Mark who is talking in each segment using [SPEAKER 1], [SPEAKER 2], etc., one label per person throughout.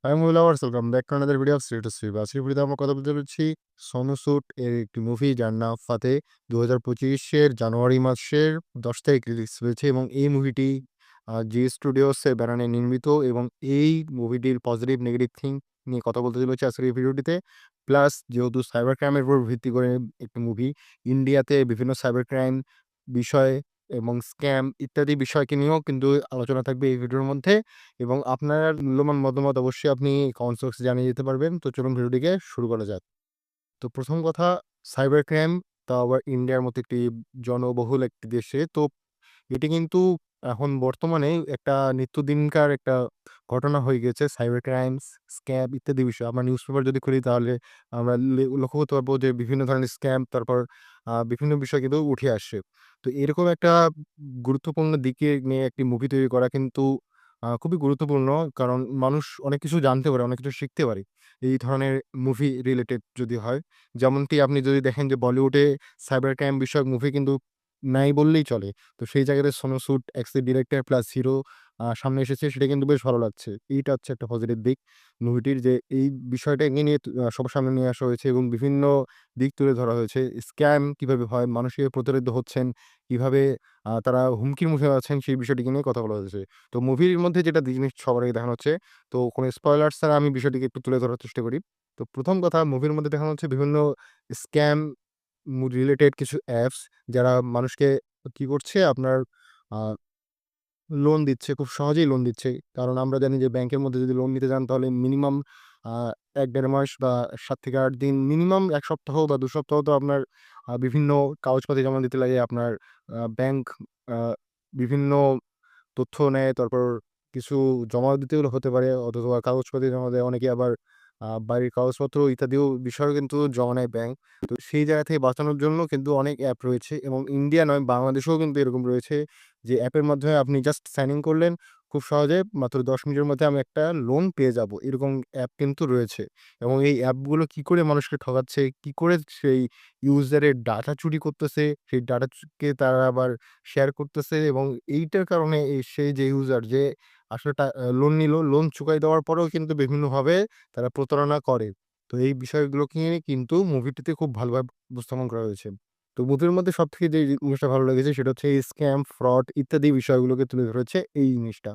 [SPEAKER 1] High movie lovers, welcome back to another video of street sweep. আজকের ভিডিওতে আমরা কথা বলতে যাচ্ছি সোনু সুড এর একটি মুভি যার নাম ফাতে। 2025-এর জানুয়ারি মাসের 10 তারিখ রিলিজ হয়েছে এবং এই মুভিটি জি স্টুডিওস এর ব্যানারে নির্মিত এবং এই মুভিটির পজিটিভ নেগেটিভ থিং নিয়ে কথা বলতে চলেছি আজকের এই ভিডিওটিতে। প্লাস যেহেতু সাইবার ক্রাইমের উপর ভিত্তি করে একটি মুভি, ইন্ডিয়াতে বিভিন্ন সাইবার ক্রাইম বিষয় এবং স্ক্যাম ইত্যাদি বিষয়কে নিয়েও কিন্তু আলোচনা থাকবে এই ভিডিওর মধ্যে। এবং আপনার মূল্যবান মতামত অবশ্যই আপনি কমেন্ট বক্সে জানিয়ে দিতে পারবেন। তো চলুন ভিডিওটিকে শুরু করা যাক। তো প্রথম কথা, সাইবার ক্রাইম, তাও আবার ইন্ডিয়ার মতো একটি জনবহুল একটি দেশে। তো এটি কিন্তু এখন বর্তমানে একটা নিত্যদিনকার একটা ঘটনা হয়ে গেছে। সাইবার ক্রাইমস, স্ক্যাম ইত্যাদি বিষয়। আমরা নিউজ পেপার যদি খুলি তাহলে আমরা লক্ষ্য করতে পারবো যে বিভিন্ন ধরনের স্ক্যাম, তারপর বিভিন্ন বিষয় কিন্তু উঠে আসছে। তো এরকম একটা গুরুত্বপূর্ণ দিকে নিয়ে একটি মুভি তৈরি করা কিন্তু খুবই গুরুত্বপূর্ণ। কারণ মানুষ অনেক কিছু জানতে পারে, অনেক কিছু শিখতে পারে এই ধরনের মুভি রিলেটেড যদি হয়। যেমনটি আপনি যদি দেখেন যে বলিউডে সাইবার ক্রাইম বিষয়ক মুভি কিন্তু নাই বললেই চলে। তো সেই জায়গাতে Sonu should x A director plus hero সামনে এসেছে, সেটা কিন্তু বেশ ভালো লাগছে। এইটা হচ্ছে একটা পজিটিভ দিক মুভিটির, যে এই বিষয়টাকে নিয়ে সবার সামনে নিয়ে আসা হয়েছে এবং বিভিন্ন দিক তুলে ধরা হয়েছে। স্ক্যাম কিভাবে হয়, মানুষ কিভাবে প্রতারিত হচ্ছেন, কিভাবে তারা হুমকির মুখে আছেন, সেই বিষয়টিকে নিয়ে কথা বলা হয়েছে। তো মুভির মধ্যে যেটা জিনিস সবার আগে দেখানো হচ্ছে, তো কোনো স্পয়লার ছাড়া আমি বিষয়টিকে একটু তুলে ধরার চেষ্টা করি। তো প্রথম কথা, মুভির মধ্যে দেখানো হচ্ছে বিভিন্ন স্ক্যাম রিলেটেড কিছু অ্যাপস যারা মানুষকে কি করছে আপনার আ লোন দিচ্ছে, খুব সহজেই লোন দিচ্ছে। কারণ আমরা জানি যে ব্যাংকের মধ্যে যদি লোন নিতে যান তাহলে মিনিমাম আ ১-১.৫ মাস বা ৭ থেকে ৮ দিন, মিনিমাম ১ সপ্তাহ বা ২ সপ্তাহ তো আপনার বিভিন্ন কাগজপাতি জমা দিতে লাগে। আপনার ব্যাংক আ বিভিন্ন তথ্য নেয়। তারপর কিছু জমা দিতেও হতে পারে অথবা কাগজপাতি জমা দেয়। অনেকে আবার বাড়ির কাগজপত্র ইত্যাদিও বিষয়ও কিন্তু জমা নেয় ব্যাংক। তো সেই জায়গা থেকে বাঁচানোর জন্য কিন্তু অনেক অ্যাপ রয়েছে এবং ইন্ডিয়া নয়, বাংলাদেশেও কিন্তু এরকম রয়েছে যে অ্যাপের মাধ্যমে আপনি জাস্ট সাইন ইন করলেন। খুব সহজে মাত্র ১০ মিনিটের মধ্যে আমি একটা লোন পেয়ে যাবো। এরকম অ্যাপ কিন্তু রয়েছে এবং এই অ্যাপগুলো কি করে মানুষকে ঠকাচ্ছে, কি করে সেই ইউজারের ডাটা চুরি করতেছে, সেই ডাটা কে তারা আবার শেয়ার করতেছে এবং এইটার কারণে সেই যে ইউজার যে আসলে লোন নিলো, লোন চুকাই দেওয়ার পরেও কিন্তু বিভিন্নভাবে তারা প্রতারণা করে। তো এই বিষয়গুলোকে নিয়ে কিন্তু মুভিটিতে খুব ভালোভাবে উপস্থাপন করা হয়েছে। তো মুভির মধ্যে সবথেকে যে জিনিসটা ভালো লেগেছে সেটা হচ্ছে এই স্ক্যাম, ফ্রড ইত্যাদি বিষয়গুলোকে তুলে ধরেছে এই জিনিসটা।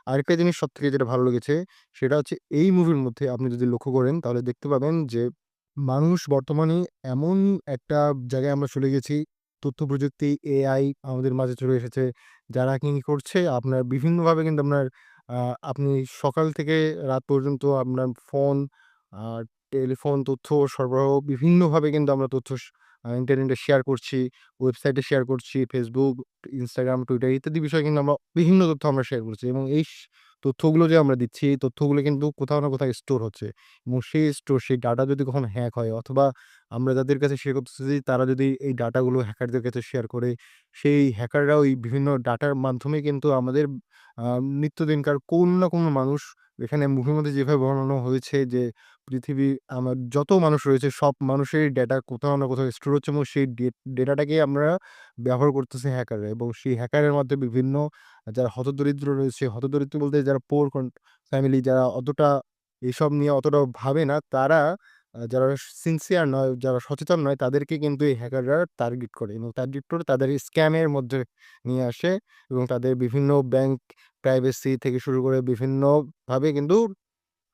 [SPEAKER 1] আরেকটা জিনিস সবথেকে যেটা ভালো লেগেছে সেটা হচ্ছে এই মুভির মধ্যে আপনি যদি লক্ষ্য করেন তাহলে দেখতে পাবেন যে মানুষ বর্তমানে এমন একটা জায়গায় আমরা চলে গেছি, তথ্য প্রযুক্তি, এআই আমাদের মাঝে চলে এসেছে। যারা কি করছে আপনার বিভিন্নভাবে কিন্তু আপনার আ আপনি সকাল থেকে রাত পর্যন্ত আপনার ফোন, আ টেলিফোন তথ্য সরবরাহ বিভিন্নভাবে কিন্তু আমরা তথ্য ইন্টারনেটে শেয়ার করছি, ওয়েবসাইটে শেয়ার করছি, Facebook, Instagram, Twitter ইত্যাদি বিষয়ে কিন্তু আমরা বিভিন্ন তথ্য আমরা শেয়ার করছি এবং এই তথ্যগুলো যে আমরা দিচ্ছি, এই তথ্যগুলো কিন্তু কোথাও না কোথাও স্টোর হচ্ছে। এবং সেই স্টোর, সেই ডাটা যদি কখনো হ্যাক হয় অথবা আমরা যাদের কাছে শেয়ার করতেছি তারা যদি এই ডাটাগুলো হ্যাকারদের কাছে শেয়ার করে, সেই হ্যাকাররা ওই বিভিন্ন ডাটার মাধ্যমে কিন্তু আমাদের আ নিত্যদিনকার কোনো না কোনো মানুষ, এখানে মুভির মধ্যে যেভাবে বর্ণানো হয়েছে যে পৃথিবীর আমার যত মানুষ রয়েছে সব মানুষের ডেটা কোথাও না কোথাও স্টোর হচ্ছে এবং সেই ডেটাটাকে আমরা ব্যবহার করতেছে হ্যাকাররা এবং সেই হ্যাকারের মাধ্যমে বিভিন্ন যারা হতদরিদ্র রয়েছে, হতদরিদ্র বলতে যারা পুয়ার ফ্যামিলি, যারা অতটা এসব নিয়ে অতটা ভাবে না, তারা যারা সিনসিয়ার নয়, যারা সচেতন নয়, তাদেরকে কিন্তু এই হ্যাকাররা টার্গেট করে এবং টার্গেট করে তাদের স্ক্যামের মধ্যে নিয়ে আসে এবং তাদের বিভিন্ন ব্যাংক প্রাইভেসি থেকে শুরু করে বিভিন্নভাবে কিন্তু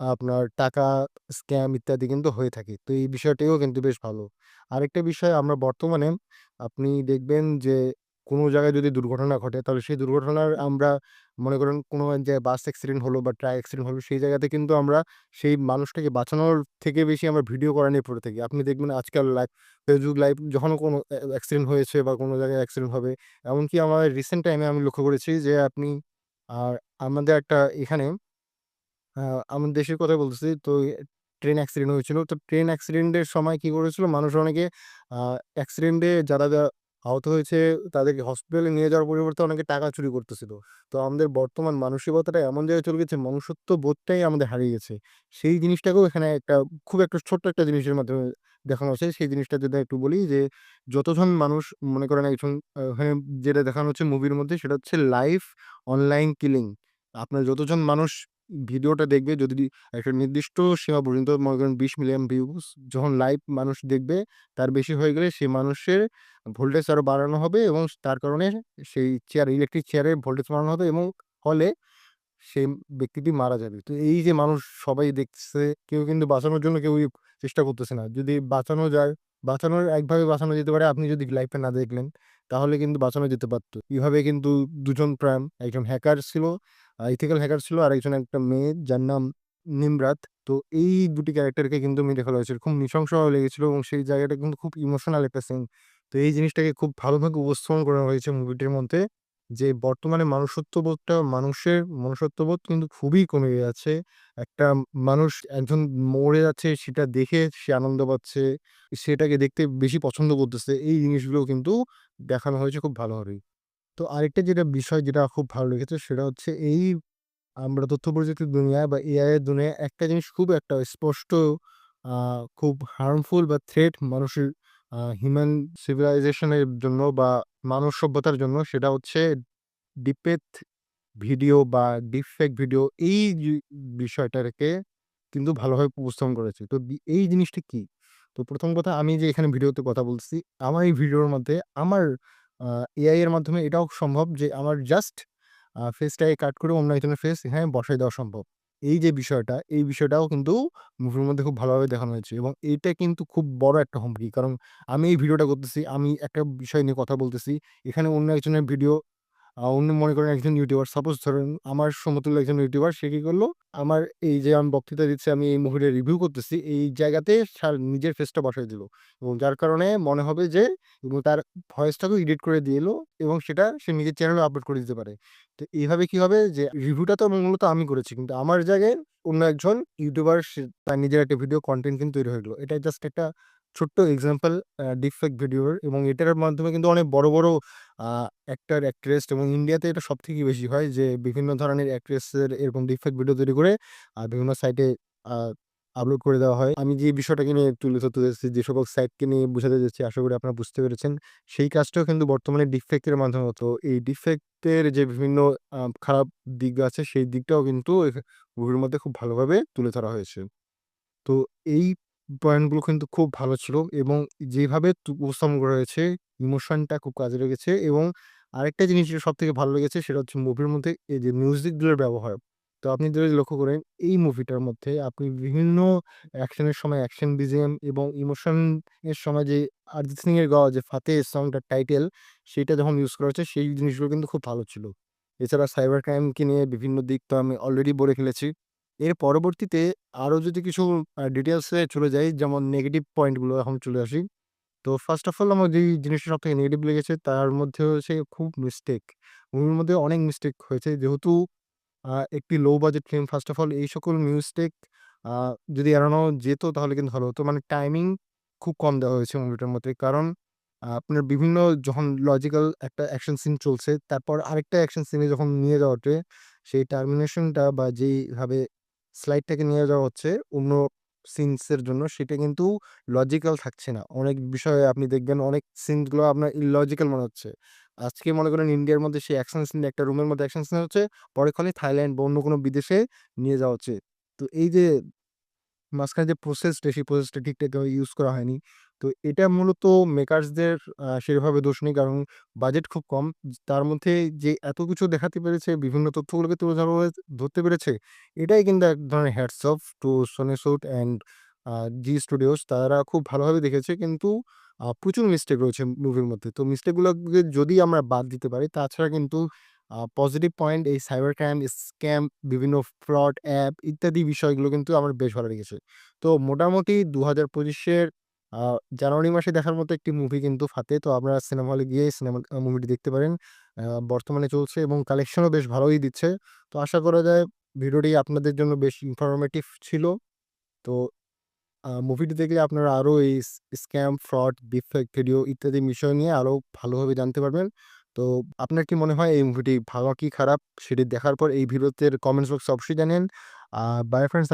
[SPEAKER 1] আপনার টাকা স্ক্যাম ইত্যাদি কিন্তু হয়ে থাকে। তো এই বিষয়টিও কিন্তু বেশ ভালো। আরেকটা বিষয়, আমরা বর্তমানে আপনি দেখবেন যে কোনো জায়গায় যদি দুর্ঘটনা ঘটে তাহলে সেই দুর্ঘটনার আমরা মনে করেন কোনো যে বাস অ্যাক্সিডেন্ট হলো বা ট্রাক অ্যাক্সিডেন্ট হলো, সেই জায়গাতে কিন্তু আমরা সেই মানুষটাকে বাঁচানোর থেকে বেশি আমরা ভিডিও করা নিয়ে পড়ে থাকি। আপনি দেখবেন আজকাল Facebook লাইভ যখন কোনো অ্যাক্সিডেন্ট হয়েছে বা কোনো জায়গায় অ্যাক্সিডেন্ট হবে, এমনকি আমার রিসেন্ট টাইমে আমি লক্ষ্য করেছি যে আপনি আ আমাদের একটা এখানে আ আমার দেশের কথাই বলতেছি। তো ট্রেন অ্যাক্সিডেন্ট হয়েছিল। তো ট্রেন অ্যাক্সিডেন্টের সময় কি করেছিল? মানুষ অনেকে আ অ্যাক্সিডেন্টে যারা আহত হয়েছে তাদেরকে হসপিটালে নিয়ে যাওয়ার পরিবর্তে অনেকে টাকা চুরি করতেছিল। তো আমাদের বর্তমান মানসিকতাটা এমন জায়গায় চলে গেছে, মনুষ্যত্ব বোধটাই আমাদের হারিয়ে গেছে। সেই জিনিসটাকেও এখানে একটা খুব একটা ছোট্ট একটা জিনিসের মাধ্যমে দেখানো হয়েছে। সেই জিনিসটা যদি একটু বলি যে, যতজন মানুষ মনে করেন একজন ওখানে যেটা দেখানো হচ্ছে মুভির মধ্যে সেটা হচ্ছে লাইভ অনলাইন কিলিং। আপনার যতজন মানুষ ভিডিওটা দেখবে যদি একটা নির্দিষ্ট সীমা পর্যন্ত মনে করেন 20 মিলিয়ন ভিউজ যখন লাইভ মানুষ দেখবে, তার বেশি হয়ে গেলে সেই মানুষের ভোল্টেজ আরো বাড়ানো হবে এবং তার কারণে সেই ইলেকট্রিক চেয়ারের ভোল্টেজ বাড়ানো হবে এবং ফলে সেই ব্যক্তিটি মারা যাবে। তো এই যে মানুষ সবাই দেখতেছে, কেউ কিন্তু বাঁচানোর জন্য কেউই চেষ্টা করতেছে না। যদি বাঁচানো যায়, একভাবে বাঁচানো যেতে পারে, আপনি যদি লাইভটা না দেখলেন, তাহলে কিন্তু বাঁচানো যেতে পারত। এভাবে কিন্তু ২ জন প্রাণ, একজন হ্যাকার ছিল, ইথিক্যাল হ্যাকার ছিল, আরেকজন একটা মেয়ে যার নাম নিমরাত। তো এই ২ টি ক্যারেক্টারকে কিন্তু মেরে ফেলা হয়েছিল। খুব নৃশংসভাবে লেগেছিল এবং সেই জায়গাটা কিন্তু খুব ইমোশনাল একটা সিন। তো এই জিনিসটাকে খুব ভালোভাবে উপস্থাপন করা হয়েছে মুভিটির মধ্যে। যে বর্তমানে মানুষের মনুষ্যত্ববোধ কিন্তু খুবই কমে যাচ্ছে। একটা মানুষ একজন মরে যাচ্ছে সেটা দেখে সে আনন্দ পাচ্ছে। সেটাকে দেখতে বেশি পছন্দ করতেছে। এই জিনিসগুলো কিন্তু দেখানো হয়েছে খুব ভালোভাবেই। তো আরেকটা যেটা বিষয় যেটা খুব ভালো লেগেছে সেটা হচ্ছে এই আমরা তথ্য প্রযুক্তির দুনিয়ায় বা এআই এর দুনিয়ায় একটা জিনিস খুব একটা স্পষ্ট আ খুব হার্মফুল বা থ্রেট মানুষের হিউম্যান সিভিলাইজেশন এর জন্য বা মানব সভ্যতার জন্য, সেটা হচ্ছে ডিপেথ ভিডিও বা ডিপফেক ভিডিও। এই বিষয়টাকে কিন্তু ভালোভাবে উপস্থাপন করেছে। তো এই জিনিসটা কি? তো ১ম কথা, আমি যে এখানে ভিডিওতে কথা বলতেছি, আমার এই ভিডিওর মধ্যে আমার আ এআই এর মাধ্যমে এটাও সম্ভব যে আমার জাস্ট ফেসটাকে কাট করে অন্য একজনের ফেস এখানে বসায় দেওয়া সম্ভব। এই যে বিষয়টা, এই বিষয়টাও কিন্তু মুভির মধ্যে খুব ভালোভাবে দেখানো হয়েছে এবং এইটা কিন্তু খুব বড় একটা হুমকি। কারণ আমি এই ভিডিওটা করতেছি, আমি একটা বিষয় নিয়ে কথা বলতেছি। এখানে অন্য একজনের ভিডিও, উনি মনে করেন একজন ইউটিউবার। সাপোজ ধরেন আমার সমতুল্য একজন ইউটিউবার, সে কি করলো? আমার এই যে আমি বক্তৃতা দিচ্ছি, আমি এই মুভিটার রিভিউ করতেছি, এই জায়গাতে নিজের ফেসটা বসায় দিল এবং যার কারণে মনে হবে যে এবং তার ভয়েসটাকেও এডিট করে দিল এবং সেটা সে নিজের চ্যানেলে আপলোড করে দিতে পারে। তো এইভাবে কি হবে যে রিভিউটা তো মূলত আমি করেছি। কিন্তু আমার জায়গায় অন্য একজন ইউটিউবার সে তার নিজের একটা ভিডিও কনটেন্ট কিন্তু তৈরি হয়ে গেল। এটা জাস্ট একটা ছোট্ট এক্সাম্পল ডিপফেক ভিডিওর এবং এটার মাধ্যমে কিন্তু অনেক বড়, বড় আ অ্যাক্টর, অ্যাক্ট্রেস এবং ইন্ডিয়াতে এটা সবথেকে বেশি হয় যে বিভিন্ন ধরনের অ্যাক্ট্রেসের এরকম ডিপফেক ভিডিও তৈরি করে বিভিন্ন সাইটে আ আপলোড করে দেওয়া হয়। আমি যে বিষয়টাকে নিয়ে তুলে ধরতে চাচ্ছি, যে সকল সাইটকে নিয়ে বুঝাতে চাচ্ছি, আশা করি আপনারা বুঝতে পেরেছেন। সেই কাজটাও কিন্তু বর্তমানে ডিপফেকের মাধ্যমে হতো। এই ডিপফেকের যে বিভিন্ন খারাপ দিক আছে, সেই দিকটাও কিন্তু মুভির মধ্যে খুব ভালোভাবে তুলে ধরা হয়েছে। তো এই পয়েন্টগুলো কিন্তু খুব ভালো ছিল এবং যেভাবে উপস্থাপন করা হয়েছে, ইমোশনটা খুব কাজে লেগেছে এবং আরেকটা জিনিস যেটা সবথেকে ভালো লেগেছে সেটা হচ্ছে মুভির মধ্যে এই যে মিউজিকগুলোর ব্যবহার। তো আপনি যদি লক্ষ্য করেন এই মুভিটার মধ্যে আপনি বিভিন্ন অ্যাকশনের সময় অ্যাকশন বিজিএম এবং ইমোশন এর সময় যে অরিজিৎ সিং এর গাওয়া যে 'ফাতে' সংটার টাইটেল, সেটা যখন ইউজ করা হয়েছে সেই জিনিসগুলো কিন্তু খুব ভালো ছিল। এছাড়া সাইবার ক্রাইমকে নিয়ে বিভিন্ন দিক তো আমি অলরেডি বলে ফেলেছি। এর পরবর্তীতে আরো যদি কিছু ডিটেইলস এ চলে যাই, যেমন নেগেটিভ পয়েন্ট গুলো এখন চলে আসি। তো ফার্স্ট অফ অল আমার যেই জিনিসটা সবথেকে নেগেটিভ লেগেছে তার মধ্যে হচ্ছে খুব মিস্টেক। মুভির মধ্যে অনেক মিস্টেক হয়েছে। যেহেতু একটি low budget film, first of all এই সকল মিস্টেক আ যদি এড়ানো যেত তাহলে কিন্তু ভালো হতো। মানে টাইমিং খুব কম দেওয়া হয়েছে মুভিটার মধ্যে। কারণ আপনার বিভিন্ন যখন লজিক্যাল একটা অ্যাকশন সিন চলছে, তারপর আরেকটা অ্যাকশন সিনে যখন নিয়ে যাওয়া হচ্ছে, সেই টার্মিনেশনটা বা যেইভাবে স্লাইডটাকে নিয়ে যাওয়া হচ্ছে অন্য সিনস এর জন্য, সেটা কিন্তু লজিক্যাল থাকছে না। অনেক বিষয়ে আপনি দেখবেন অনেক সিন গুলো আপনার ইললজিক্যাল মনে হচ্ছে। আজকে মনে করেন ইন্ডিয়ার মধ্যে সেই অ্যাকশন সিন, একটা রুমের মধ্যে অ্যাকশন সিন হচ্ছে, পরে থাইল্যান্ড বা অন্য কোনো বিদেশে নিয়ে যাওয়া হচ্ছে। তো এই যে মাঝখানে যে প্রসেসটা, সেই প্রসেসটা ঠিকঠাকভাবে ইউজ করা হয়নি। তো এটা মূলত মেকার্সদের সেভাবে দোষ নেই। কারণ বাজেট খুব কম। তার মধ্যে যে এত কিছু দেখাতে পেরেছে, বিভিন্ন তথ্যগুলোকে তুলে ধরতে পেরেছে, এটাই কিন্তু এক ধরনের হ্যাটস অফ টু সনি সুড অ্যান্ড জি স্টুডিওস। তারা খুব ভালোভাবে দেখেছে। কিন্তু প্রচুর মিস্টেক রয়েছে মুভির মধ্যে। তো মিস্টেক গুলোকে যদি আমরা বাদ দিতে পারি, তাছাড়া কিন্তু পজিটিভ পয়েন্ট এই সাইবার ক্রাইম, স্ক্যাম, বিভিন্ন ফ্রড অ্যাপ ইত্যাদি বিষয়গুলো কিন্তু আমার বেশ ভালো লেগেছে। তো মোটামুটি ২০২৫ এর আ জানুয়ারি মাসে দেখার মতো একটি মুভি কিন্তু 'ফাতে'। তো আপনারা সিনেমা হলে গিয়ে মুভিটি দেখতে পারেন। বর্তমানে চলছে এবং কালেকশনও বেশ ভালোই দিচ্ছে। তো আশা করা যায় ভিডিওটি আপনাদের জন্য বেশ ইনফরমেটিভ ছিল। তো মুভিটি দেখলে আপনারা আরো এই স্ক্যাম, ফ্রড, ডিপফেক ভিডিও ইত্যাদি বিষয় নিয়ে আরো ভালোভাবে জানতে পারবেন। তো আপনার কি মনে হয় এই মুভিটি ভালো কি খারাপ? সেটি দেখার পর এই ভিডিওতে কমেন্টস বক্সে অবশ্যই জানিয়েন। By friends,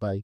[SPEAKER 1] by.